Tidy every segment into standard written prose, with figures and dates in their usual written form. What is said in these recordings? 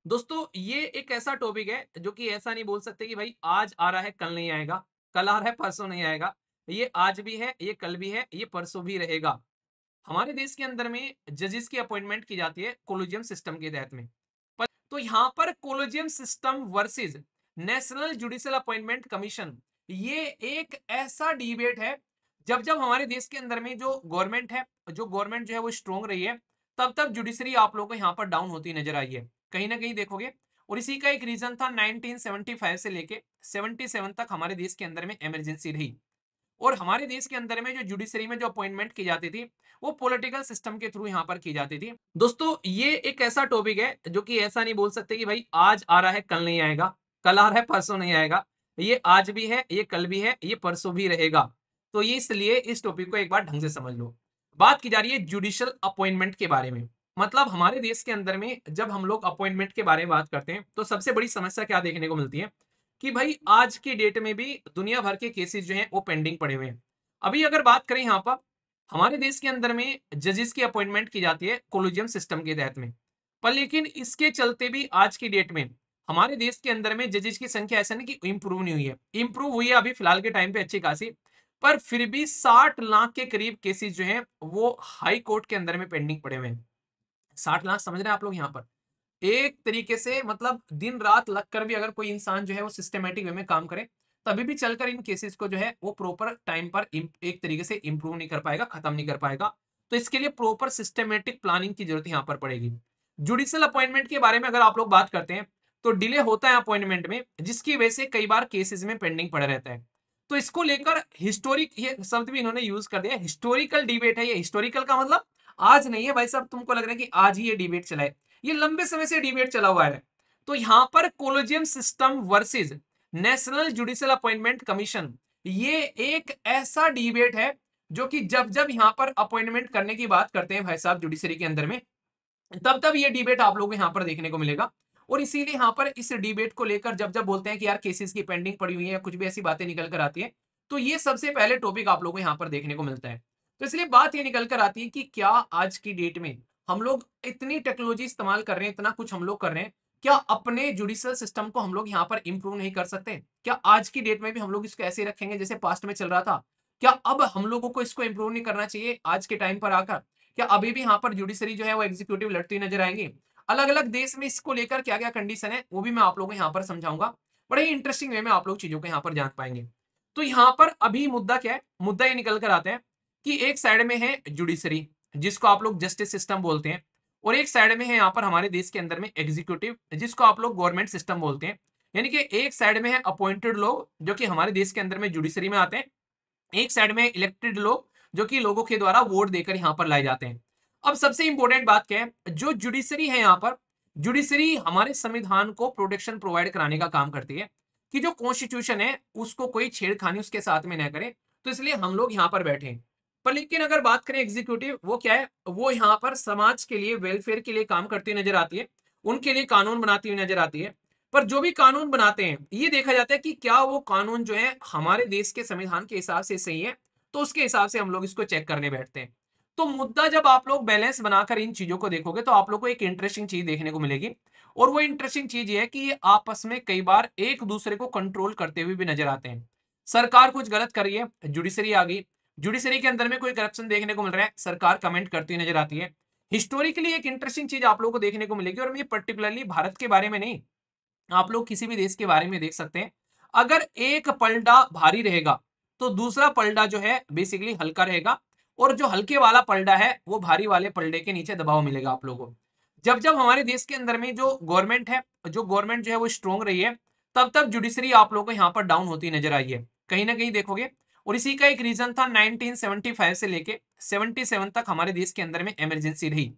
दोस्तों ये एक ऐसा टॉपिक है जो कि ऐसा नहीं बोल सकते कि भाई आज आ रहा है कल नहीं आएगा, कल आ रहा है परसों नहीं आएगा। ये आज भी है, ये कल भी है, ये परसों भी रहेगा। हमारे देश के अंदर में जजेस की अपॉइंटमेंट की जाती है कोलिजियम सिस्टम के तहत में। तो यहाँ पर collegium system versus national judicial appointment commission, ये एक ऐसा डिबेट है। जब जब हमारे देश के अंदर में जो गवर्नमेंट है, जो गवर्नमेंट जो है वो स्ट्रोंग रही है, तब तब जुडिशरी आप लोगों को यहाँ पर डाउन होती नजर आई है, कहीं ना कहीं देखोगे। और इसी का एक रीजन था 1975 से लेके 77 तक हमारे देश के अंदर में इमरजेंसी रही। और हमारे देश के अंदर में जो जुडिशरी में जो अपॉइंटमेंट की जाती थी, वो पॉलिटिकल सिस्टम के थ्रू यहाँ पर की जाती थी। दोस्तों ये एक ऐसा टॉपिक है जो कि ऐसा नहीं बोल सकते कि भाई आज आ रहा है कल नहीं आएगा, कल आ रहा है परसों नहीं आएगा। ये आज भी है, ये कल भी है, ये परसों भी रहेगा। तो ये इसलिए इस टॉपिक को एक बार ढंग से समझ लो। बात की जा रही है जुडिशियल अपॉइंटमेंट के बारे में। मतलब हमारे देश के अंदर में जब हम लोग अपॉइंटमेंट के बारे में बात करते हैं, तो सबसे बड़ी समस्या क्या देखने को मिलती है कि भाई आज के डेट में भी दुनिया भर के केसेस जो हैं वो पेंडिंग पड़े हुए हैं। अभी अगर बात करें यहाँ पर हमारे देश के अंदर में जजेस की अपॉइंटमेंट की जाती है कोलिजियम सिस्टम के तहत में। पर लेकिन इसके चलते भी आज की डेट में हमारे देश के अंदर में जजेस की संख्या ऐसा नहीं कि इंप्रूव नहीं हुई है, इंप्रूव हुई है अभी फिलहाल के टाइम पे अच्छी खासी। पर फिर भी 60 लाख के करीब केसेस जो हैं वो हाई कोर्ट के अंदर में पेंडिंग पड़े हुए हैं। 60 लाख समझ रहे हैं आप लोग यहाँ पर। एक तरीके से मतलब दिन रात लगकर भी अगर कोई इंसान जो है वो सिस्टमेटिक वे में काम करे, तभी भी चलकर इन केसेस को जो है वो प्रॉपर टाइम पर एक तरीके से इंप्रूव नहीं कर पाएगा, खत्म नहीं कर पाएगा। तो इसके लिए प्रॉपर सिस्टमेटिक प्लानिंग की जरूरत यहाँ पर पड़ेगी। जुडिशियल अपॉइंटमेंट के बारे में अगर आप लोग बात करते हैं, तो डिले होता है अपॉइंटमेंट में, जिसकी वजह से कई बार केसेस में पेंडिंग पड़ा रहता है। तो इसको लेकर हिस्टोरिक, ये शब्द भी इन्होंने यूज कर दिया, हिस्टोरिकल डिबेट है। ये हिस्टोरिकल का मतलब आज नहीं है भाई साहब, तुमको लग रहा है कि आज ही ये डिबेट चला है, ये लंबे समय से डिबेट चला हुआ है। तो यहां पर collegium system versus national judicial appointment commission, ये एक ऐसा डिबेट है जो कि जब जब यहां पर अपॉइंटमेंट करने की बात करते हैं भाई साहब जुडिशरी के अंदर में, तब तब ये डिबेट आप लोगों को यहां पर देखने को मिलेगा। और इसीलिए यहां पर इस डिबेट को लेकर जब जब बोलते हैं कि यार केसेस की पेंडिंग पड़ी हुई है, कुछ भी ऐसी बातें निकल कर आती है, तो ये सबसे पहले टॉपिक आप लोगों को यहां पर देखने को मिलता है। तो इसलिए बात ये निकल कर आती है कि क्या आज की डेट में हम लोग इतनी टेक्नोलॉजी इस्तेमाल कर रहे हैं, इतना कुछ हम लोग कर रहे हैं, क्या अपने जुडिशियल सिस्टम को हम लोग यहाँ पर इंप्रूव नहीं कर सकते? क्या आज की डेट में भी हम लोग इसको ऐसे रखेंगे जैसे पास्ट में चल रहा था? क्या अब हम लोगों को इसको इंप्रूव नहीं करना चाहिए आज के टाइम पर आकर? क्या अभी भी यहाँ पर जुडिशरी जो है वो एग्जीक्यूटिव लड़ती नजर आएंगी? अलग अलग देश में इसको लेकर क्या क्या कंडीशन है वो भी मैं आप लोगों को यहाँ पर समझाऊंगा। बड़े ही इंटरेस्टिंग वे में आप लोग चीजों को यहाँ पर जान पाएंगे। तो यहाँ पर अभी मुद्दा क्या है, मुद्दा ये निकल कर आता है कि एक साइड में है जुडिशरी, जिसको आप लोग जस्टिस सिस्टम बोलते हैं, और एक साइड में है यहाँ पर हमारे देश के अंदर में एग्जीक्यूटिव, जिसको आप लोग गवर्नमेंट सिस्टम बोलते हैं। यानी कि एक साइड में है अपॉइंटेड लोग जो कि हमारे देश के अंदर में जुडिशरी में आते हैं, एक साइड में इलेक्टेड लोग जो कि लोगों के द्वारा वोट देकर यहां पर लाए जाते हैं। अब सबसे इंपॉर्टेंट बात क्या है, जो जुडिशरी है यहाँ पर, जुडिशरी हमारे संविधान को प्रोटेक्शन प्रोवाइड कराने का काम करती है कि जो कॉन्स्टिट्यूशन है उसको कोई छेड़खानी उसके साथ में न करे। तो इसलिए हम लोग यहाँ पर बैठे हैं। पर लेकिन अगर बात करें एग्जीक्यूटिव, वो क्या है, वो यहाँ पर समाज के लिए, वेलफेयर के लिए काम करती हुई नजर आती है, उनके लिए कानून बनाती हुई नजर आती है। पर जो भी कानून बनाते हैं, ये देखा जाता है कि क्या वो कानून जो है हमारे देश के संविधान के हिसाब से सही है, तो उसके हिसाब से हम लोग इसको चेक करने बैठते हैं। तो मुद्दा जब आप लोग बैलेंस बनाकर इन चीजों को देखोगे, तो आप लोग को एक इंटरेस्टिंग चीज देखने को मिलेगी। और वो इंटरेस्टिंग चीज ये है कि ये आपस में कई बार एक दूसरे को कंट्रोल करते हुए भी नजर आते हैं। सरकार कुछ गलत कर रही है, जुडिशरी आ गई, जुडिशरी के अंदर में कोई करप्शन देखने को मिल रहा है, सरकार कमेंट करती हुई नजर आती है। हिस्टोरिकली एक इंटरेस्टिंग चीज आप लोगों को देखने को मिलेगी, और ये पर्टिकुलरली भारत के बारे में नहीं, आप लोग किसी भी देश के बारे में देख सकते हैं। अगर एक पलड़ा भारी रहेगा, तो दूसरा पलड़ा जो है बेसिकली हल्का रहेगा, और जो हल्के वाला पलड़ा है वो भारी वाले पलड़े के नीचे दबाव मिलेगा आप लोगों को। जब जब हमारे देश के अंदर में जो गवर्नमेंट है, जो गवर्नमेंट जो है वो स्ट्रोंग रही है, तब तब जुडिशरी आप लोगों को यहाँ पर डाउन होती नजर आई है, कहीं ना कहीं देखोगे। और इसी का एक रीजन था 1975 से लेके 77 तक हमारे देश के अंदर में इमरजेंसी रही।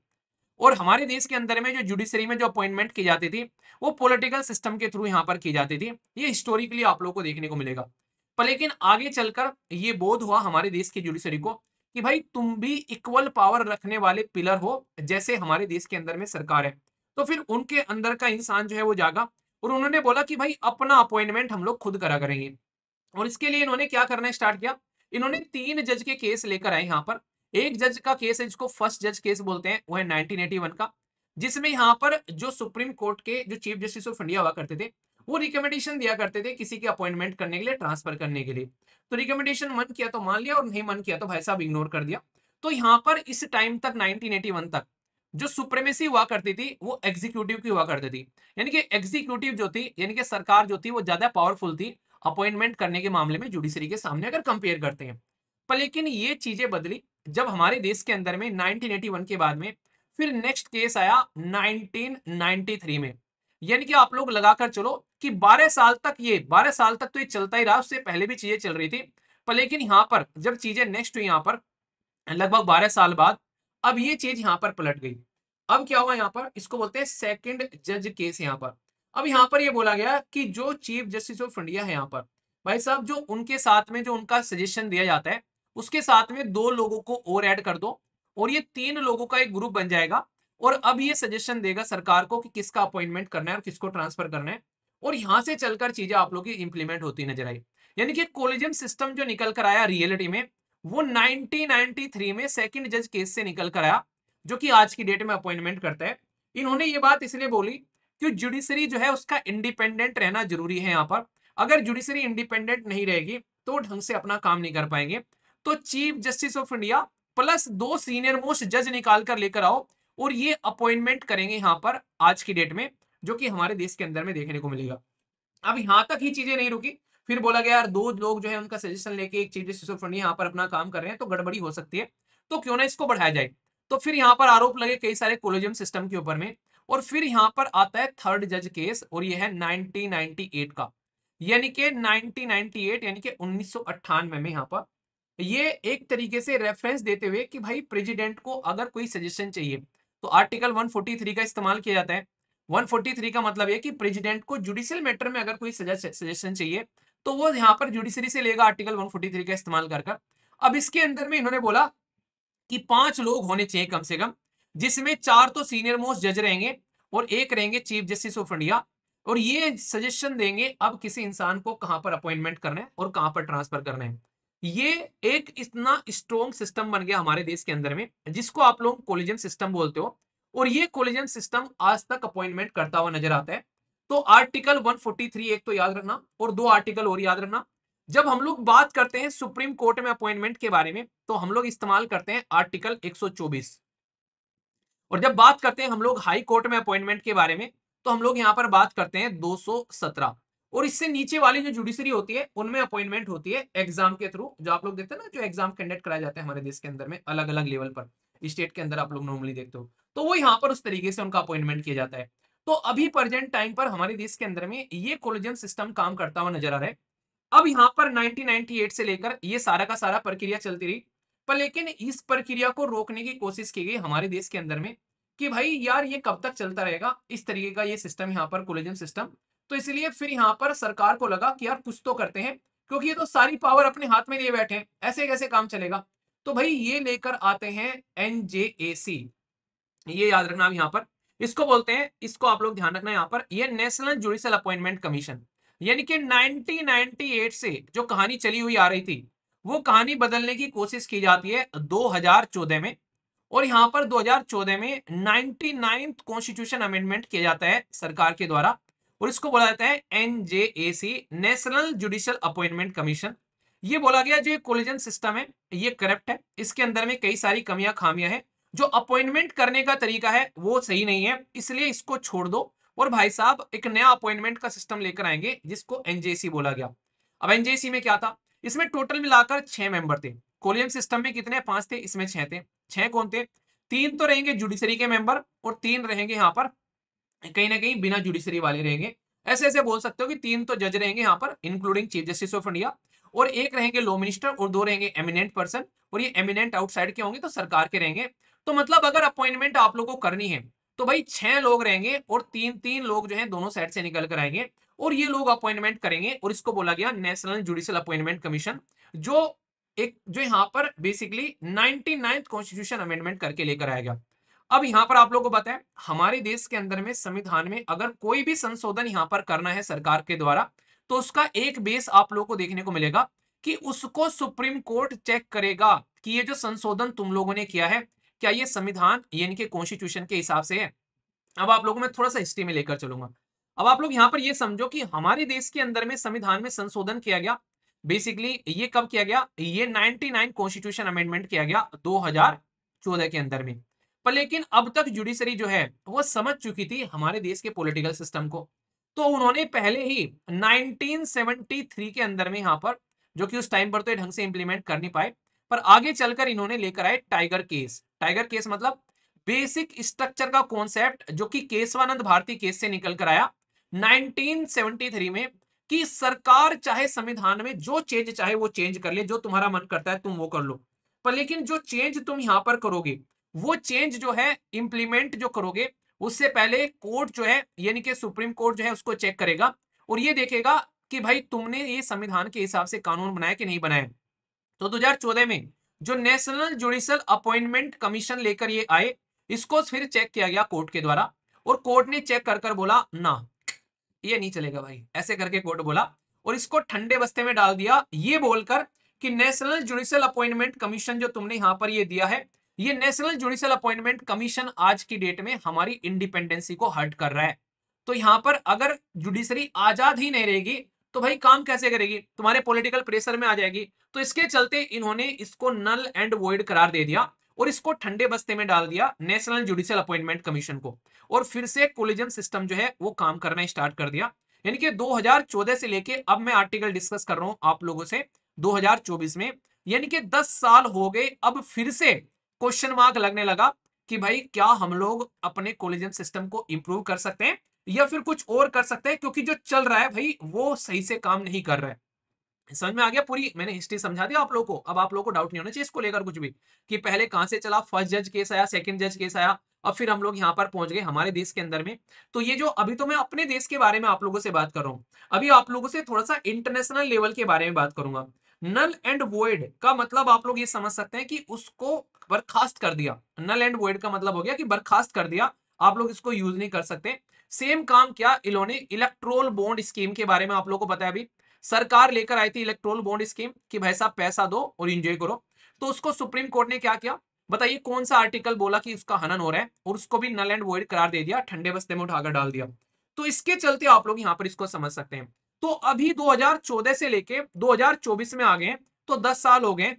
और हमारे देश के अंदर में जो जुडिशरी में जो अपॉइंटमेंट की जाती थी, वो पॉलिटिकल सिस्टम के थ्रू यहाँ पर की जाती थी। ये हिस्टोरिकली आप लोगों को देखने को मिलेगा। पर लेकिन आगे चलकर ये बोध हुआ हमारे देश की जुडिशरी को कि भाई तुम भी इक्वल पावर रखने वाले पिलर हो, जैसे हमारे देश के अंदर में सरकार है। तो फिर उनके अंदर का इंसान जो है वो जागा, और उन्होंने बोला कि भाई अपना अपॉइंटमेंट हम लोग खुद करा करेंगे। और इसके लिए इन्होंने क्या करना स्टार्ट किया, इन्होंने 3 जज के केस लेकर आए यहाँ पर। एक जज का केस है जिसको फर्स्ट जज केस बोलते हैं, वो है 1981 का। जिसमें यहाँ पर जो सुप्रीम कोर्ट के जो चीफ जस्टिस ऑफ इंडिया हुआ करते थे, वो रिकमेंडेशन दिया करते थे किसी की अपॉइंटमेंट करने के लिए, ट्रांसफर करने के लिए। तो रिकमेंडेशन मन किया तो मान लिया और नहीं मन किया तो भाई साहब इग्नोर कर दिया। तो यहाँ पर इस टाइम तक 1981 तक जो सुप्रीमेसी हुआ करती थी वो एग्जीक्यूटिव की हुआ करती थी। यानी कि एग्जीक्यूटिव जो थी, यानी कि सरकार जो थी, वो ज्यादा पावरफुल थी अपॉइंटमेंट करने के मामले में जुडिशरी के सामने अगर कंपेयर करते हैं। पर लेकिन ये चीजें बदली जब हमारे देश के अंदर में 1981 के बाद में फिर नेक्स्ट केस आया 1993 में। यानी कि आप लोग लगाकर चलो कि 12 साल तक, ये 12 साल तक तो ये चलता ही रहा, उससे पहले भी चीजें चल रही थी। पर लेकिन यहाँ पर जब चीजें नेक्स्ट हुई, यहाँ पर लगभग 12 साल बाद, अब ये चीज यहाँ पर पलट गई। अब क्या हुआ यहाँ पर, इसको बोलते हैं सेकंड जज केस। यहाँ पर अब यहाँ पर ये बोला गया कि जो चीफ जस्टिस ऑफ इंडिया है यहाँ पर, भाई साहब जो उनके साथ में जो उनका सजेशन दिया जाता है, उसके साथ में 2 लोगों को और ऐड कर दो और ये 3 लोगों का एक ग्रुप बन जाएगा। और अब ये सजेशन देगा सरकार को कि किसका अपॉइंटमेंट करना है और किसको ट्रांसफर करना है। और यहां से चलकर चीजें आप लोग की इंप्लीमेंट होती नजर आई। यानी कि कोलिजियम सिस्टम जो निकल कर आया रियलिटी में, वो 1993 में सेकंड जज केस से निकल कर आया, जो कि आज की डेट में अपॉइंटमेंट करता है। इन्होंने ये बात इसलिए बोली कि जुडिशरी जो है उसका इंडिपेंडेंट रहना जरूरी है। यहाँ पर अगर जुडिशरी इंडिपेंडेंट नहीं रहेगी तो ढंग से अपना काम नहीं कर पाएंगे। तो chief justice of India plus 2 senior most जज निकाल कर लेकर आओ और ये अपॉइंटमेंट करेंगे यहाँ पर आज की डेट में, जो कि हमारे देश के अंदर में देखने को मिलेगा। अब यहां तक ही चीजें नहीं रुकी, फिर बोला गया यार 2 लोग जो है उनका सजेशन लेके एक चीफ जस्टिस ऑफ इंडिया यहाँ पर अपना काम कर रहे हैं तो गड़बड़ी हो सकती है, तो क्यों ना इसको बढ़ाया जाए। तो फिर यहाँ पर आरोप लगे कई सारे कोलेजियम सिस्टम के ऊपर में। और फिर यहाँ पर आता है थर्ड जज केस और ये है 1998 का। यानी कि 1998 यानी कि 1998 में यहाँ पर ये एक तरीके से रेफरेंस देते हुए कि भाई प्रेसिडेंट को अगर कोई सजेशन चाहिए तो आर्टिकल 143 का इस्तेमाल किया जाता है। 143 का मतलब है कि प्रेसिडेंट को जुडिशियल मैटर में अगर कोई सजेशन चाहिए तो वो यहाँ पर जुडिशरी से लेगा आर्टिकल 143 का इस्तेमाल कर कर। अब इसके अंदर में इन्होंने बोला कि 5 लोग होने चाहिए कम से कम, जिसमें 4 तो सीनियर मोस्ट जज रहेंगे और एक रहेंगे चीफ जस्टिस ऑफ इंडिया। और ये सजेशन देंगे अब किसी इंसान को कहां पर अपॉइंटमेंट करना है और कहां पर ट्रांसफर करना है। ये एक इतना स्ट्रॉन्ग सिस्टम बन गया हमारे देश के अंदर में, जिसको आप लोग कोलिजन सिस्टम बोलते हो। और ये कोलिजन सिस्टम आज तक अपॉइंटमेंट करता हुआ नजर आता है। तो आर्टिकल 143 एक तो याद रखना और 2 आर्टिकल और याद रखना। जब हम लोग बात करते हैं सुप्रीम कोर्ट में अपॉइंटमेंट के बारे में तो हम लोग इस्तेमाल करते हैं आर्टिकल 124। और जब बात करते हैं हम लोग हाई कोर्ट में अपॉइंटमेंट के बारे में तो हम लोग यहाँ पर बात करते हैं 217। और इससे नीचे वाली जो जुडिशरी होती है उनमें अपॉइंटमेंट होती है एग्जाम के थ्रू, जो आप लोग देखते हैं ना, जो एग्जाम कंडक्ट कराया जाता है हमारे देश के अंदर में अलग अलग लेवल पर, स्टेट के अंदर आप लोग नॉर्मली देखते हो, तो वो यहाँ पर उस तरीके से उनका अपॉइंटमेंट किया जाता है। तो अभी प्रेजेंट टाइम पर हमारे देश के अंदर में ये कोलिजियम सिस्टम काम करता हुआ नजर आ रहा है। अब यहाँ पर 1998 से लेकर ये सारा का सारा प्रक्रिया चलती रही। पर लेकिन इस प्रक्रिया को रोकने की कोशिश की गई हमारे देश के अंदर में कि भाई यार ये कब तक चलता रहेगा इस तरीके का ये सिस्टम, यहाँ पर कोलिजन सिस्टम। तो इसलिए फिर यहाँ पर सरकार को लगा कि यार कुछ तो करते हैं, क्योंकि ये तो सारी पावर अपने हाथ में लिए बैठे हैं, ऐसे कैसे काम चलेगा। तो भाई ये लेकर आते हैं एनजेएसी। ये याद रखना यहाँ पर, इसको बोलते हैं, इसको आप लोग ध्यान रखना यहाँ पर, ये नेशनल जुडिशियल अपॉइंटमेंट कमीशन। यानी कि 1998 से जो कहानी चली हुई आ रही थी वो कहानी बदलने की कोशिश की जाती है 2014 में। और यहां पर 2014 में 99th कॉन्स्टिट्यूशन अमेंडमेंट किया जाता है सरकार के द्वारा और इसको बोला जाता है NJAC, national judicial appointment commission. ये बोला गया जो कोलिजन सिस्टम है ये करप्ट है, इसके अंदर में कई सारी कमियां खामियां हैं, जो अपॉइंटमेंट करने का तरीका है वो सही नहीं है, इसलिए इसको छोड़ दो और भाई साहब एक नया अपॉइंटमेंट का सिस्टम लेकर आएंगे जिसको एनजेसी बोला गया। अब एनजेसी में क्या था, इसमें टोटल मिलाकर 6 मेंबर थे। कोलियन सिस्टम में कितने, 5 थे, इसमें 6 थे। 6 कौन थे, 3 तो रहेंगे जुडिशरी के मेंबर और 3 रहेंगे यहाँ पर कहीं ना कहीं बिना जुडिशरी वाले रहेंगे। ऐसे ऐसे बोल सकते हो कि 3 तो जज रहेंगे यहाँ पर including chief justice of India, और 1 रहेंगे लॉ मिनिस्टर और 2 रहेंगे एमिनेंट पर्सन। और ये एमिनेंट आउटसाइड के होंगे तो सरकार के रहेंगे। तो मतलब अगर अपॉइंटमेंट आप लोगों को करनी है तो भाई 6 लोग रहेंगे और 3 लोग जो है दोनों साइड से निकल कर आएंगे और ये लोग अपॉइंटमेंट करेंगे और इसको बोला गया नेशनल जुडिशियल अपॉइंटमेंट कमीशन, जो जो यहाँ पर बेसिकली 99th कॉन्स्टिट्यूशन अमेंडमेंट करके लेकर आया गया। अब यहाँ पर आप लोगों को पता है हमारे देश के अंदर में संविधान में अगर कोई भी संशोधन यहाँ पर करना है सरकार के द्वारा तो उसका एक बेस आप लोगों को देखने को मिलेगा कि उसको सुप्रीम कोर्ट चेक करेगा कि ये जो संशोधन तुम लोगों ने किया है क्या ये संविधान यानी कि कॉन्स्टिट्यूशन के हिसाब से है। अब आप लोगों में थोड़ा सा हिस्ट्री में लेकर चलूंगा। अब आप लोग यहाँ पर ये समझो कि हमारे देश के अंदर में संविधान में संशोधन किया गया। बेसिकली ये कब किया गया? ये 99 कॉन्स्टिट्यूशन अमेंडमेंट किया गया 2014 के अंदर में। पर लेकिन अब तक जुडिशरी जो है वो समझ चुकी थी हमारे देश के पॉलिटिकल सिस्टम को। तो उन्होंने पहले ही 1973 के अंदर में यहाँ पर, जो कि उस टाइम पर तो ढंग से इंप्लीमेंट कर नहीं पाए, पर आगे चलकर इन्होंने लेकर आए टाइगर केस। टाइगर केस मतलब बेसिक स्ट्रक्चर का कॉन्सेप्ट, जो कि केशवानंद भारती केस से निकल कर आया 1973 में, कि सरकार चाहे संविधान में जो चेंज चाहे वो चेंज कर ले, जो तुम्हारा मन करता है तुम वो कर लो, पर लेकिन जो चेंज तुम यहां पर करोगे, वो चेंज जो है इंप्लीमेंट जो करोगे, उससे पहले कोर्ट जो है यानी कि सुप्रीम कोर्ट जो है उसको चेक करेगा और ये देखेगा कि भाई तुमने ये संविधान के हिसाब से कानून बनाया कि नहीं बनाया। तो 2014 में जो नेशनल जुडिशियल अपॉइंटमेंट कमीशन लेकर ये आए, इसको फिर चेक किया गया कोर्ट के द्वारा, और कोर्ट ने चेक कर कर बोला ना, ये नहीं चलेगा भाई, ऐसे करके कोर्ट बोला, और इसको ठंडे बस्ते में डाल दिया ये बोलकर कि नेशनल जुडिशियल अपॉइंटमेंट कमीशन जो तुमने यहां पर ये दिया है, ये नेशनल जुडिशियल अपॉइंटमेंट कमीशन आज की डेट में हमारी इंडिपेंडेंसी को हर्ट कर रहा है। तो यहां पर अगर जुडिशरी आजाद ही नहीं रहेगी तो भाई काम कैसे करेगी, तुम्हारे पॉलिटिकल प्रेशर में आ जाएगी। तो इसके चलते इन्होंने इसको नल एंड वॉइड करार दे दिया और इसको ठंडे बस्ते में डाल दिया नेशनल जुडिशियल अपॉइंटमेंट कमीशन को, और फिर से कोलिजन सिस्टम जो है वो काम करना स्टार्ट कर दिया। यानी कि 2014 से लेके अब मैं आर्टिकल डिस्कस कर रहा हूं आप लोगों से 2024 में, यानी कि 10 साल हो गए, अब फिर से क्वेश्चन मार्क लगने लगा कि भाई क्या हम लोग अपने कोलिजन सिस्टम को इंप्रूव कर सकते हैं या फिर कुछ और कर सकते हैं, क्योंकि जो चल रहा है भाई वो सही से काम नहीं कर रहा है। समझ में आ गया? पूरी मैंने हिस्ट्री समझा दिया आप लोगों को, अब आप लोगों को डाउट नहीं होना चाहिए इसको लेकर कुछ भी, कि पहले कहां से चला, फर्स्ट जज केस आया, सेकंड जज केस आया, अब फिर हम लोग यहाँ पर पहुंच गए हमारे देश के अंदर में। तो ये जो अभी तो मैं अपने देश के बारे में आप लोगों से बात कर रहा हूँ, अभी आप लोगों से थोड़ा सा इंटरनेशनल लेवल के बारे में बात करूंगा। नल एंड वॉइड का मतलब आप लोग ये समझ सकते हैं कि उसको बर्खास्त कर दिया। नल एंड वॉइड का मतलब हो गया कि बर्खास्त कर दिया, आप लोग इसको यूज नहीं कर सकते। सेम काम किया इन्होंने इलेक्ट्रोल बॉन्ड स्कीम के बारे में, आप लोग को पता है अभी सरकार लेकर आई थी इलेक्ट्रोल बॉन्ड स्कीम कि भाई साहब पैसा दो और एंजॉय करो। तो उसको सुप्रीम कोर्ट ने क्या किया, बताइए कौन सा आर्टिकल बोला कि उसका हनन हो रहा है, और उसको भी नल एंड वॉइड करार दे दिया, ठंडे बस्ते में उठाकर डाल दिया। तो इसके चलते आप लोग यहां पर इसको समझ सकते हैं। तो अभी 2014 से लेके 2024 में आ गए, तो 10 साल हो गए,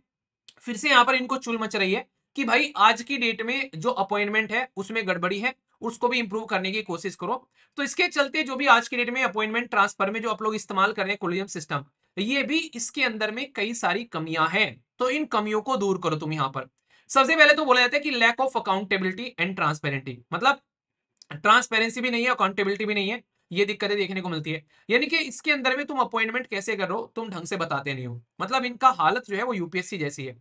फिर से यहां पर इनको चुल मच रही है कि भाई आज की डेट में जो अपॉइंटमेंट है उसमें गड़बड़ी है, उसको भी इंप्रूव करने की कोशिश करो। तो इसके चलते जो भी आज की डेट में अपॉइंटमेंट ट्रांसफर में जो आप लोग इस्तेमाल कर रहे हैं कोलिजियम सिस्टम, ये भी इसके अंदर में कई सारी कमियां हैं। तो इन कमियों को दूर करो तुम यहां पर। सबसे पहले तो बोला जाता है कि lack of accountability and transparency, मतलब ट्रांसपेरेंसी भी नहीं है, अकाउंटेबिलिटी भी नहीं है, ये दिक्कतें देखने को मिलती है। यानी कि इसके अंदर में तुम अपॉइंटमेंट कैसे कर रहे हो, तुम ढंग से बताते नहीं हो, मतलब इनका हालत जो है वो यूपीएससी जैसी है।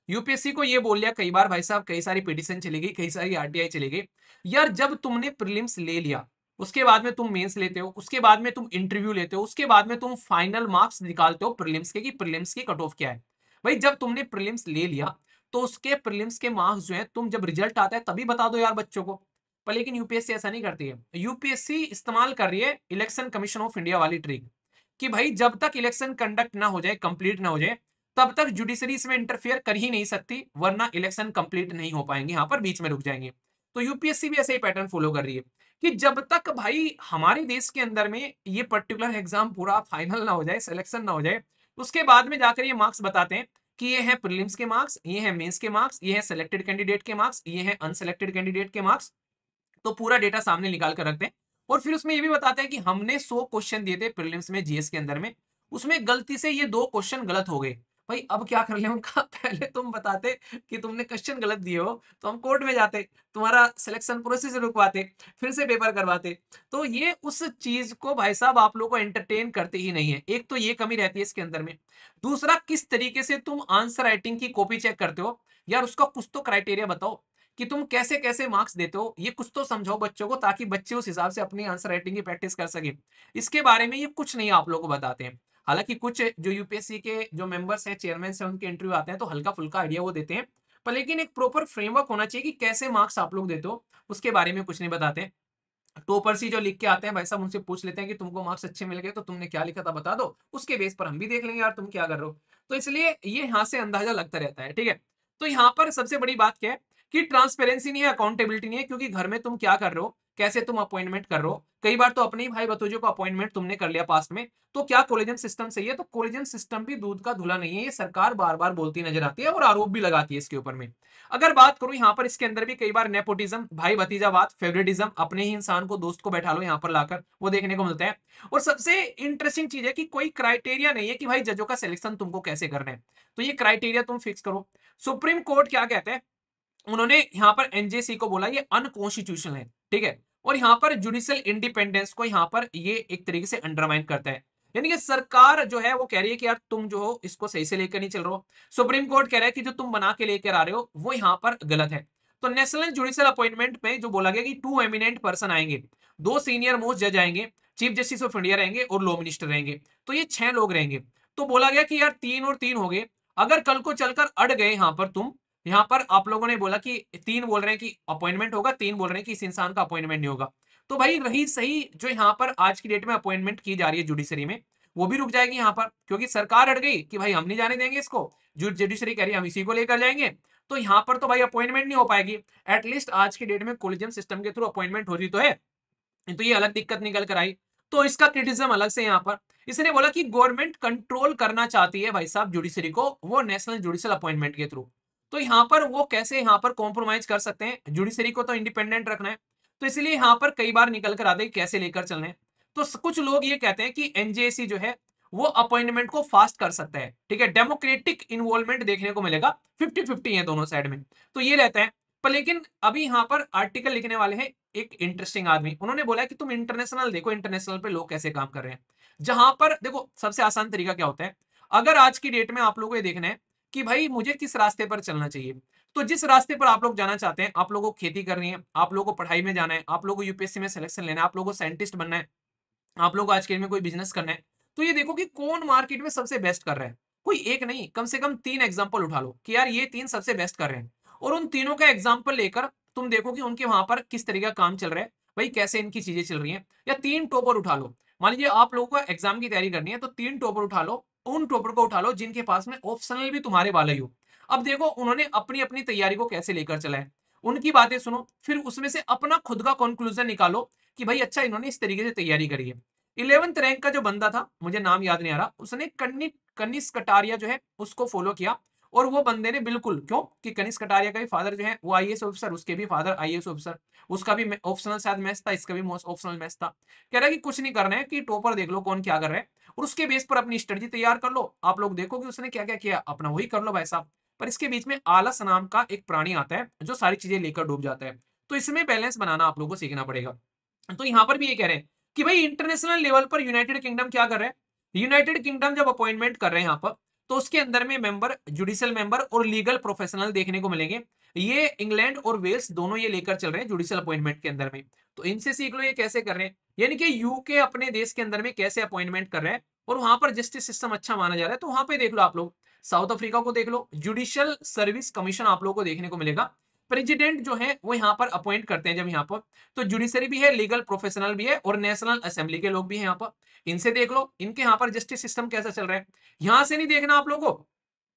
यूपीएससी को ये बोल लिया कई बार भाई साहब, कई सारी पिटीशन चली गई, कई सारी आरटीआई चली गई, यार जब तुमने प्रीलिम्स ले लिया, उसके बाद में तुम मेंस लेते हो, उसके बाद में तुम इंटरव्यू लेते हो, उसके बाद में तुम फाइनल मार्क्स निकालते हो प्रीलिम्स के कि प्रीलिम्स की कट ऑफ क्या है। भाई जब तुमने प्रीलिम्स ले लिया तो उसके प्रीलिम्स के मार्क्स जो है तुम जब रिजल्ट आता है तभी बता दो यार बच्चों को। पर लेकिन यूपीएससी ऐसा नहीं करती है। यूपीएससी इस्तेमाल कर रही है इलेक्शन कमीशन ऑफ इंडिया वाली ट्रिक, कि भाई जब तक इलेक्शन कंडक्ट ना हो जाए, कंप्लीट ना हो जाए, तब तक जुडिशरी इसमें इंटरफेयर कर ही नहीं सकती, वरना इलेक्शन कंप्लीट नहीं हो पाएंगे, यहां पर बीच में रुक जाएंगे। तो यूपीएससी भी ऐसे ही पैटर्न फॉलो कर रही है कि जब तक भाई हमारे देश के अंदर में ये पर्टिकुलर एग्जाम पूरा फाइनल ना हो जाए, सिलेक्शन ना हो जाए, उसके बाद में जाकर ये मार्क्स बताते हैं कि ये है प्रीलिम्स के मार्क्स, ये है मेंस के मार्क्स, ये है सिलेक्टेड कैंडिडेट के मार्क्स, ये है अनसिलेक्टेड कैंडिडेट के मार्क्स। तो पूरा डेटा सामने निकाल कर रखते हैं, और फिर उसमें ये भी बताते हैं कि हमने 100 क्वेश्चन दिए थे प्रीलिम्स में जीएस के अंदर में, उसमें गलती से ये 2 क्वेश्चन गलत हो गए। भाई अब क्या कर ले उनका, पहले तुम बताते कि तुमने क्वेश्चन गलत दिए हो तो हम कोर्ट में जाते, तुम्हारा सिलेक्शन प्रोसेस रुकवाते, फिर से पेपर करवाते। तो ये उस चीज को भाई साहब आप लोग को एंटरटेन करते ही नहीं है, एक तो ये कमी रहती है इसके अंदर में। दूसरा, किस तरीके से तुम आंसर राइटिंग की कॉपी चेक करते हो, यार उसका कुछ तो क्राइटेरिया बताओ कि तुम कैसे कैसे मार्क्स देते हो, ये कुछ तो समझाओ बच्चों को, ताकि बच्चे उस हिसाब से अपनी आंसर राइटिंग की प्रैक्टिस कर सके। इसके बारे में ये कुछ नहीं आप लोगों को बताते हैं। हालांकि कुछ जो यूपीएससी के जो मेंबर्स हैं, चेयरमैन से उनके इंटरव्यू आते हैं तो हल्का फुल्का आइडिया वो देते हैं, पर लेकिन एक प्रॉपर फ्रेमवर्क होना चाहिए कि कैसे मार्क्स आप लोग देते हो, उसके बारे में कुछ नहीं बताते। टॉपर सी जो लिख के आते हैं भाई साहब, उनसे पूछ लेते हैं कि तुमको मार्क्स अच्छे मिल गए तो तुमने क्या लिखा था बता दो, उसके बेस पर हम भी देख लेंगे यार तुम क्या कर रहे हो। तो इसलिए ये यहाँ से अंदाजा लगता रहता है, ठीक है। तो यहाँ पर सबसे बड़ी बात क्या है कि ट्रांसपेरेंसी नहीं है, अकाउंटेबिलिटी नहीं है, क्योंकि घर में तुम क्या कर रहे हो, कैसे तुम अपॉइंटमेंट कर रहे हो, कई बार तो अपने ही भाई भतीजों को अपॉइंटमेंट तुमने कर लिया पास्ट में, तो क्या कोलेजन सिस्टम सही है? तो कोलेजन सिस्टम भी दूध का धुला नहीं है, ये सरकार बार बार बोलती नजर आती है और आरोप भी लगाती है इसके ऊपर में। अगर बात करूं यहाँ पर, इसके अंदर भी कई बार नेपोटिज्म, भाई भतीजावाद, फेवरेटिज्म, अपने ही इंसान को, दोस्त को बैठा लो यहाँ पर लाकर, वो देखने को मिलता है। और सबसे इंटरेस्टिंग चीज है कि कोई क्राइटेरिया नहीं है कि भाई जजों का सिलेक्शन तुमको कैसे करना है, तो ये क्राइटेरिया तुम फिक्स करो। सुप्रीम कोर्ट क्या कहते हैं, उन्होंने यहाँ पर एनजेसी को बोला ये अनकॉन्स्टिट्यूशनल है, ठीक है, और यहाँ पर जुडिशियल इंडिपेंडेंस को यहाँ पर ये एक तरीके से अंडरमाइन करता है, यानी कि सरकार जो है वो कह रही है कि यार तुम जो हो इसको सही से लेकर नहीं चल रहे हो, सुप्रीम कोर्ट कह रहा है कि जो तुम बना के लेकर आ रहे हो वो यहाँ पर गलत है। तो नेशनल जुडिशियल अपॉइंटमेंट में जो बोला गया कि 2 एमिनेंट पर्सन आएंगे, 2 सीनियर मोस्ट जज आएंगे, चीफ जस्टिस ऑफ इंडिया रहेंगे और लॉ मिनिस्टर रहेंगे, तो ये 6 लोग रहेंगे। तो बोला गया कि यार 3 और 3 हो गए, अगर कल को चलकर अड़ गए यहाँ पर तुम, यहाँ पर आप लोगों ने बोला कि 3 बोल रहे हैं कि अपॉइंटमेंट होगा, 3 बोल रहे हैं कि इस इंसान का अपॉइंटमेंट नहीं होगा, तो भाई रही सही जो यहाँ पर आज की डेट में अपॉइंटमेंट की जा रही है जुडिशरी में, वो भी रुक जाएगी यहाँ पर, क्योंकि सरकार अड़ गई कि भाई हम नहीं जाने देंगे इसको, जुडिशरी कह रही है हम इसी को लेकर जाएंगे, तो यहाँ पर तो भाई अपॉइंटमेंट नहीं हो पाएगी। एटलीस्ट आज की डेट में कोलिजियम सिस्टम के थ्रू अपॉइंटमेंट होती तो है, तो ये अलग दिक्कत निकल कर आई। तो इसका क्रिटिसिज्म अलग से यहाँ पर इसने बोला कि गवर्नमेंट कंट्रोल करना चाहती है भाई साहब जुडिशरी को, वो नेशनल जुडिशियल अपॉइंटमेंट के थ्रू, तो यहाँ पर वो कैसे यहाँ पर कॉम्प्रोमाइज कर सकते हैं, जुडिशरी को तो इंडिपेंडेंट रखना है, तो इसलिए यहाँ पर कई बार निकल कर आते कैसे लेकर चलने हैं। तो कुछ लोग ये कहते हैं कि एनजेसी जो है वो अपॉइंटमेंट को फास्ट कर सकता है, ठीक है, डेमोक्रेटिक इन्वॉल्वमेंट देखने को मिलेगा, 50-50 है दोनों साइड में, तो ये रहता है। पर लेकिन अभी यहाँ पर आर्टिकल लिखने वाले हैं एक इंटरेस्टिंग आदमी, उन्होंने बोला कि तुम इंटरनेशनल देखो, इंटरनेशनल पे लोग कैसे काम कर रहे हैं, जहां पर देखो सबसे आसान तरीका क्या होता है, अगर आज की डेट में आप लोगों को ये देखना है कि भाई मुझे किस रास्ते पर चलना चाहिए, तो जिस रास्ते पर आप लोग जाना चाहते हैं, आप लोगों को खेती करनी है, आप लोगों को पढ़ाई में जाना है, आप लोगों को यूपीएससी में सिलेक्शन लेना है, आप लोगों को साइंटिस्ट बनना है, आप लोगों को आज के डेट में कोई बिजनेस करना है, तो ये देखो कि कौन मार्केट में सबसे बेस्ट कर रहा है, कोई एक नहीं, कम से कम 3 एग्जाम्पल उठा लो कि यार ये 3 सबसे बेस्ट कर रहे हैं, और उन तीनों का एग्जाम्पल लेकर तुम देखो कि उनके वहां पर किस तरीके का काम चल रहा है, भाई कैसे इनकी चीजें चल रही हैं। या 3 टॉपर उठा लो, मान लीजिए आप लोगों को एग्जाम की तैयारी करनी है, तो 3 टॉपर उठा लो, उन टॉपर को उठा लो जिनके पास में ऑप्शनल भी तुम्हारे वाला ही हो। अब देखो उन्होंने अपनी अपनी तैयारी को कैसे लेकर चला है, उनकी बातें सुनो, फिर उसमें से अपना खुद का कंक्लूजन निकालो कि भाई अच्छा इन्होंने इस तरीके से तैयारी करी है। 11th रैंक का जो बंदा था, मुझे नाम याद नहीं आ रहा, उसने कनिष्क कटारिया जो है उसको फॉलो किया, और वो बंदे ने बिल्कुल, क्यों कि कनिष्क कटारिया का भी फादर जो है वो आईएएस ऑफिसर, उसके भी फादर आईएएस ऑफिसर, उसका भी ऑप्शनल शायद मैथ्स था, इसका भी ऑप्शनल मैथ्स था। कह रहा है कि कुछ नहीं करना है कि टॉपर देख लो कौन क्या कर रहा है, और उसके बेस पर अपनी स्ट्रेटजी तैयार कर लो, आप लोग देखो कि उसने क्या क्या किया, अपना वही कर लो भाई साहब। पर इसके बीच में आलस नाम का एक प्राणी आता है जो सारी चीजें लेकर डूब जाता है, तो इसमें बैलेंस बनाना आप लोगों को सीखना पड़ेगा। तो यहाँ पर भी ये कह रहे हैं कि भाई इंटरनेशनल लेवल पर यूनाइटेड किंगडम क्या कर रहा है, यूनाइटेड किंगडम जब अपॉइंटमेंट कर रहे हैं यहाँ पर, तो उसके अंदर में मेंबर, जुडिशियल मेंबर और लीगल प्रोफेशनल देखने को मिलेंगे, ये इंग्लैंड और वेल्स दोनों ये लेकर चल रहे हैं जुडिशियल अपॉइंटमेंट के अंदर में, तो इनसे सीख लो ये कैसे कर रहे हैं, यानी कि यूके अपने देश के अंदर में कैसे अपॉइंटमेंट कर रहा है, और वहां पर जस्टिस सिस्टम अच्छा माना जा रहा है, तो वहां पे देख लो आप लोग, साउथ अफ्रीका को देख लो, जुडिशियल सर्विस कमीशन आप लोगों को देखने को मिलेगा, प्रेसिडेंट जो है वो यहाँ पर अपॉइंट करते हैं जब यहाँ पर, तो जुडिशरी भी है, लीगल प्रोफेशनल भी है, और नेशनल असेंबली के लोग भी हैं यहाँ पर, इनसे देख लो इनके यहाँ पर जस्टिस सिस्टम कैसा चल रहा है। यहाँ से नहीं देखना आप लोगों को,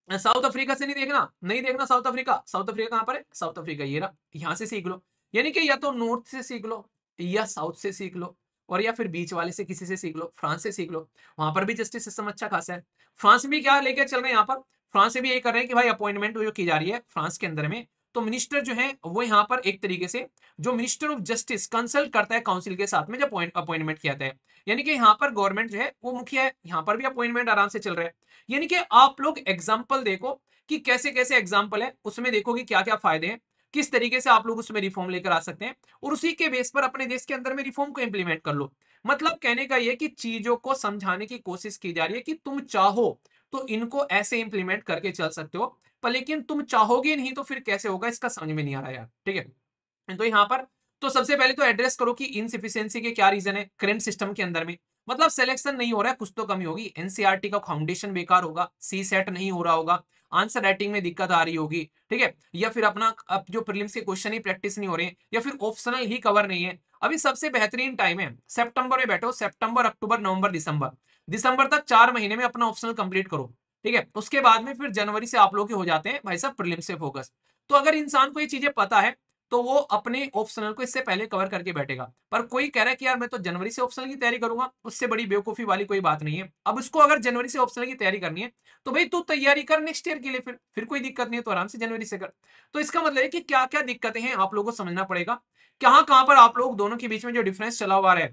साउथ अफ्रीका से नहीं देखना, नहीं देखना साउथ अफ्रीका, साउथ अफ्रीका कहाँ पर है, साउथ अफ्रीका ये रहा, यहाँ से सीख लो, यानी कि या तो नॉर्थ से सीख लो या साउथ से सीख लो, और या फिर बीच वाले से किसी से सीख लो, फ्रांस से सीख लो, वहां पर भी जस्टिस सिस्टम अच्छा खासा है। फ्रांस भी क्या लेकर चल रहे हैं यहाँ पर, फ्रांस से भी यही कर रहे हैं कि भाई अपॉइंटमेंट जो की जा रही है फ्रांस के अंदर में, तो मिनिस्टर जो है वो यहाँ पर एक तरीके से जो मिनिस्टर ऑफ जस्टिस कंसल्ट करता है काउंसिल के साथ में जब अपॉइंटमेंट किया जाता है, यानी कि यहाँ पर गवर्नमेंट जो है वो मुखिया है, यहाँ पर भी अपॉइंटमेंट आराम से चल रहा है। यानी कि आप लोग एग्जाम्पल देखो कि कैसे कैसे एग्जाम्पल है, उसमें देखो कि क्या क्या फायदे हैं, किस तरीके से आप लोग उसमें रिफॉर्म लेकर आ सकते हैं, और उसी के बेस पर अपने देश के अंदर में रिफॉर्म को इंप्लीमेंट कर लो। मतलब कहने का यह कि चीजों को समझाने की कोशिश की जा रही है कि तुम चाहो तो इनको ऐसे इंप्लीमेंट करके चल सकते हो, पर लेकिन तुम चाहोगे नहीं तो फिर कैसे होगा, इसका समझ में नहीं आ रहा यार, ठीक है। तो यहाँ पर तो सबसे पहले तो एड्रेस करो कि इनसिफिशियंसी के क्या रीजन है करंट सिस्टम के अंदर में, मतलब सिलेक्शन नहीं हो रहा है, कुछ तो कमी होगी, एनसीईआरटी का फाउंडेशन बेकार होगा, सी सेट नहीं हो रहा होगा, आंसर राइटिंग में दिक्कत आ रही होगी, ठीक है, या फिर अपना अब जो प्रीलिम्स के क्वेश्चन ही प्रैक्टिस नहीं हो रहे हैं, या फिर ऑप्शनल ही कवर नहीं है। अभी सबसे बेहतरीन टाइम है सितंबर में बैठो, सितंबर अक्टूबर नवंबर दिसंबर, दिसंबर तक 4 महीने में अपना ऑप्शनल कंप्लीट करो, ठीक है, उसके बाद में फिर जनवरी से आप लोग के हो जाते हैं भाई साहब प्रीलिम्स से फोकस। तो अगर इंसान को ये चीजें पता है तो वो अपने ऑप्शनल को इससे पहले कवर करके बैठेगा। पर कोई कह रहा है कि यार मैं तो जनवरी से ऑप्शनल की तैयारी करूंगा, उससे बड़ी बेवकूफी वाली कोई बात नहीं है। अब उसको अगर जनवरी से ऑप्शनल की तैयारी करनी है तो भाई तू तैयारी कर नेक्स्ट ईयर के लिए, फिर कोई दिक्कत नहीं है, तो आराम से जनवरी से कर। तो इसका मतलब है कि क्या क्या दिक्कतें हैं आप लोगों को समझना पड़ेगा, कहां कहां पर आप लोग दोनों के बीच में जो डिफरेंस चला हुआ है,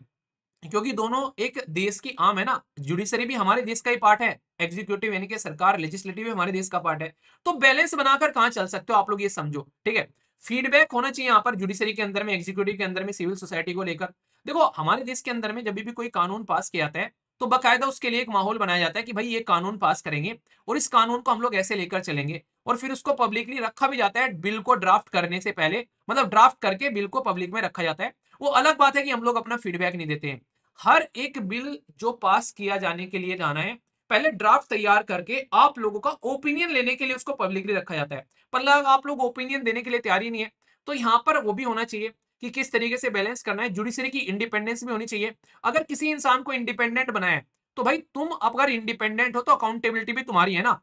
क्योंकि दोनों एक देश की आम है ना, जुडिशरी भी हमारे देश का ही पार्ट है, एग्जीक्यूटिव यानी कि सरकार, लेजिस्लेटिव भी हमारे देश का पार्ट है। तो बैलेंस बनाकर कहां चल सकते हो आप लोग ये समझो, ठीक है। फीडबैक होना चाहिए यहाँ पर जुडिशरी के अंदर में, एग्जीक्यूटिव के अंदर में, सिविल सोसाइटी को लेकर। देखो हमारे देश के अंदर में जब भी कोई कानून पास किया जाता है तो बाकायदा उसके लिए एक माहौल बनाया जाता है कि भाई ये कानून पास करेंगे और इस कानून को हम लोग ऐसे लेकर चलेंगे, और फिर उसको पब्लिकली रखा भी जाता है बिल को ड्राफ्ट करने से पहले, मतलब ड्राफ्ट करके बिल को पब्लिक में रखा जाता है। वो अलग बात है कि हम लोग अपना फीडबैक नहीं देते हैं। हर एक बिल जो पास किया जाने के लिए जाना है, पहले ड्राफ्ट तैयार करके आप लोगों का ओपिनियन लेने के लिए उसको पब्लिकली रखा जाता है। पर आप लोग ओपिनियन देने के लिए तैयार ही नहीं है, तो यहां पर वो भी होना चाहिए कि किस तरीके से बैलेंस करना है। जुडिशरी की इंडिपेंडेंस भी होनी चाहिए। अगर किसी इंसान को इंडिपेंडेंट बनाया है तो भाई तुम अगर इंडिपेंडेंट हो तो अकाउंटेबिलिटी भी तुम्हारी है ना।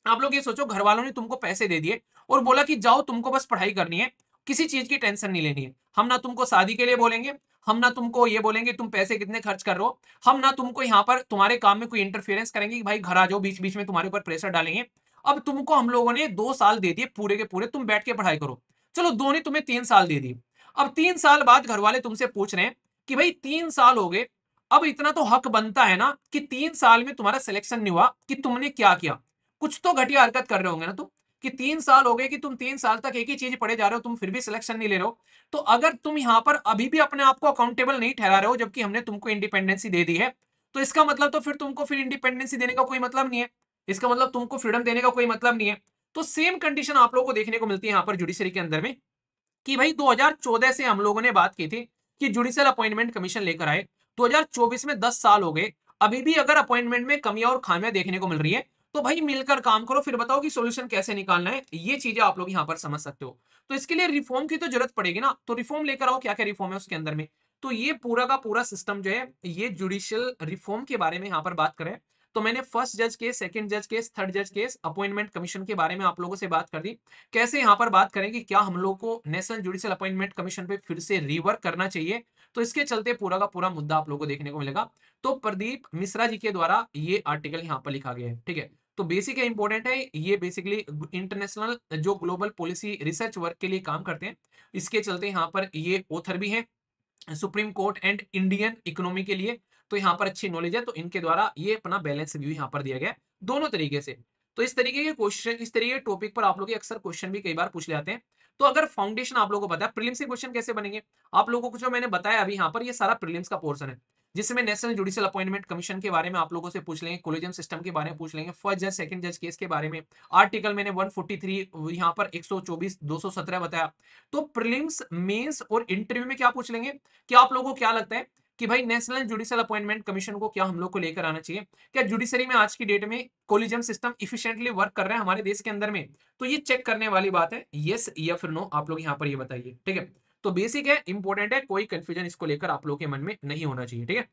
आप लोग ये सोचो, घर वालों ने तुमको पैसे दे दिए और बोला कि जाओ तुमको बस पढ़ाई करनी है, किसी चीज की टेंशन नहीं लेनी है। हम ना तुमको शादी के लिए बोलेंगे, हम ना तुमको ये बोलेंगे तुम पैसे कितने खर्च कर रहे हो, हम ना तुमको यहाँ पर तुम्हारे काम में कोई इंटरफेरेंस करेंगे कि भाई घर आ जाओ, बीच बीच में तुम्हारे ऊपर प्रेशर डालेंगे। अब तुमको हम लोगों ने 2 साल दे दिए पूरे के पूरे, तुम बैठ के पढ़ाई करो। चलो दो ने तुम्हें 3 साल दे दिए। अब 3 साल बाद घर वाले तुमसे पूछ रहे हैं कि भाई 3 साल हो गए, अब इतना तो हक बनता है ना कि 3 साल में तुम्हारा सिलेक्शन नहीं हुआ कि तुमने क्या किया, कुछ तो घटिया हरकत कर रहे होंगे ना तुम, कि 3 साल हो गए कि तुम 3 साल तक एक ही चीज पढ़े जा रहे हो, तुम फिर भी सिलेक्शन नहीं ले रहे हो। तो अगर तुम यहां पर अभी भी अपने आप को अकाउंटेबल नहीं ठहरा रहे हो जबकि हमने तुमको इंडिपेंडेंसी दे दी है, तो इसका मतलब तो फिर तुमको फिर इंडिपेंडेंसी देने का कोई मतलब नहीं है, इसका मतलब तुमको फ्रीडम देने का कोई मतलब नहीं है। तो सेम कंडीशन आप लोगों को देखने को मिलती है यहाँ पर जुडिशरी के अंदर में, कि भाई 2014 से हम लोगों ने बात की थी कि जुडिशियल अपॉइंटमेंट कमीशन लेकर आए, 2024 में 10 साल हो गए, अभी भी अगर अपॉइंटमेंट में कमियां और खामियां देखने को मिल रही है, तो भाई मिलकर काम करो, फिर बताओ कि सॉल्यूशन कैसे निकालना है। ये चीजें आप लोग यहां पर समझ सकते हो। तो इसके लिए रिफॉर्म की तो जरूरत पड़ेगी ना, तो रिफॉर्म लेकर आओ, क्या क्या रिफॉर्म है उसके अंदर में। तो ये पूरा का पूरा सिस्टम जो है, ये जुडिशियल रिफॉर्म के बारे में यहां पर बात करें तो मैंने फर्स्ट जज केस, सेकंड जज केस, थर्ड जज केस, अपॉइंटमेंट कमीशन के बारे में आप लोगों से बात कर दी। कैसे यहाँ पर बात करें कि क्या हम लोग को नेशनल जुडिशियल अपॉइंटमेंट कमीशन पे फिर से रिवर्क करना चाहिए, तो इसके चलते पूरा का पूरा मुद्दा आप लोगों को देखने को मिलेगा। तो प्रदीप मिश्रा जी के द्वारा ये आर्टिकल यहाँ पर लिखा गया है, ठीक है। तो बेसिक है, इंपॉर्टेंट है, ये बेसिकली इंटरनेशनल जो ग्लोबल पॉलिसी रिसर्च वर्क के लिए काम करते हैं, इसके चलते यहाँ पर ये ऑथर भी है supreme court and Indian economy के लिए। तो यहाँ पर अच्छी नॉलेज है, तो इनके द्वारा ये अपना बैलेंस व्यू यहाँ पर दिया गया है दोनों तरीके से। तो इस तरीके के क्वेश्चन, इस तरीके के टॉपिक पर आप लोग अक्सर क्वेश्चन भी कई बार पूछ लेते हैं। तो अगर फाउंडेशन आप लोगों को पता है प्रीलिम्स के क्वेश्चन कैसे बनेंगे, आप लोगों को जो मैंने बताया अभी यहाँ पर, ये सारा प्रीलिम्स का पोर्शन है, जिसमें नेशनल जुडिशियल अपॉइंटमेंट कमीशन के बारे में आप लोगों से पूछ लेंगे, कोलिजियम सिस्टम के बारे में पूछ लेंगे, फर्स्ट जज सेकंड जज केस के बारे में, आर्टिकल मैंने 143 यहाँ पर 124 217 बताया। तो प्रीलिम्स, मेंस और इंटरव्यू में क्या पूछ लेंगे, कि आप लोगों को क्या लगता है कि भाई नेशनल जुडिशियल अपॉइंटमेंट कमीशन को क्या हम लोग को लेकर आना चाहिए, क्या जुडिशरी में आज की डेट में कोलिजियम सिस्टम इफिशिएंटली वर्क कर रहा है हमारे देश के अंदर में। तो ये चेक करने वाली बात है, यस या फिर नो, आप लोग यहाँ पर ये बताइए, ठीक है। तो बेसिक है, इंपॉर्टेंट है, कोई कंफ्यूजन इसको लेकर आप लोगों के मन में नहीं होना चाहिए, ठीक है।